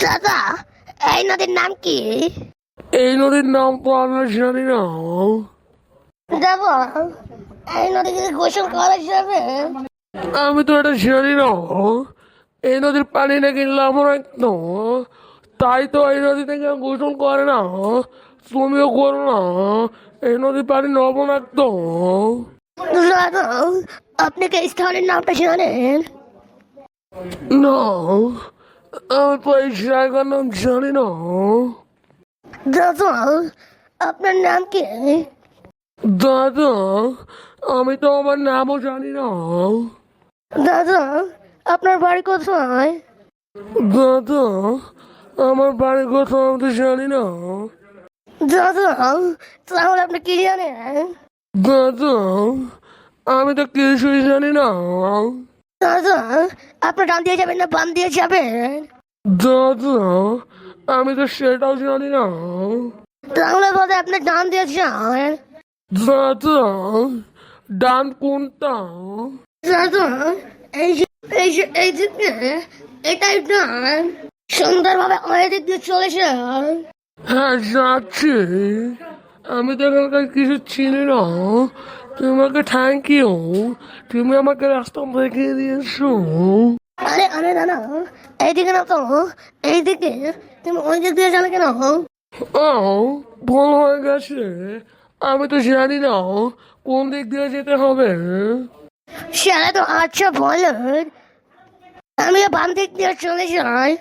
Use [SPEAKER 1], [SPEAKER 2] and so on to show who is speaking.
[SPEAKER 1] দাদা, এই নদীর নাম কি?
[SPEAKER 2] এই নদীর নাম তো আমরা জানি না।
[SPEAKER 1] দেবো, এই নদীকে গোসল করা যাবে?
[SPEAKER 2] আমি তো এটা জানি না। এই নদীর পানি নাকি লবণাক্ত, তাই তো এই নদী থেকে গোসল করে না। তুমিও করো না, এই নদীর পানি লবণাক্ত।
[SPEAKER 1] দাদা, আপনি কি এই স্থানের নামটা জানেন?
[SPEAKER 2] না, আমি তো এই জায়গার নাম জানি না।
[SPEAKER 1] দাদা, আপনার নাম কি?
[SPEAKER 2] দাদা, আমি তো আমার নামও জানি না।
[SPEAKER 1] দাদা, আপনার বাড়ি কোথায়?
[SPEAKER 2] দাদা, আমার বাড়ি কোথাও আমি তো জানি না।
[SPEAKER 1] দাদা, তাহলে আপনি কি জানেন?
[SPEAKER 2] দাদা, আমি তো কিছুই জানি না।
[SPEAKER 1] দাদা, আপনি ডান দিয়ে যাবেন না বাম দিয়ে যাবেন?
[SPEAKER 2] দাদা, আমি তো সেটাও জানি না।
[SPEAKER 1] তাহলে বলে আপনি ডান দিয়ে যান।
[SPEAKER 2] দাদা, ডান কোনটা?
[SPEAKER 1] দাদা, এই যে এই দিকে, এটাই ডান। সুন্দরভাবে ওই দিক দিয়ে চলে যান।
[SPEAKER 2] হ্যাঁ, যাচ্ছি। আমি তো এখানকার কিছু চিনি না। তোমাকে থ্যাংক ইউ, তুমি আমাকে রাস্তা দেখিয়ে দিয়েছো।
[SPEAKER 1] আরে আরে দাদা, এইদিকে না তো, এইদিকে। তুমি ওই দিক দিয়ে যাবে কেন?
[SPEAKER 2] ও, ভুল হয়ে গেছে। আমি তো জানি না কোন দিক দিয়ে যেতে হবে।
[SPEAKER 1] সেটা তো আচ্ছা বলেন, আমি বাম দিক দিয়ে চলে যাই।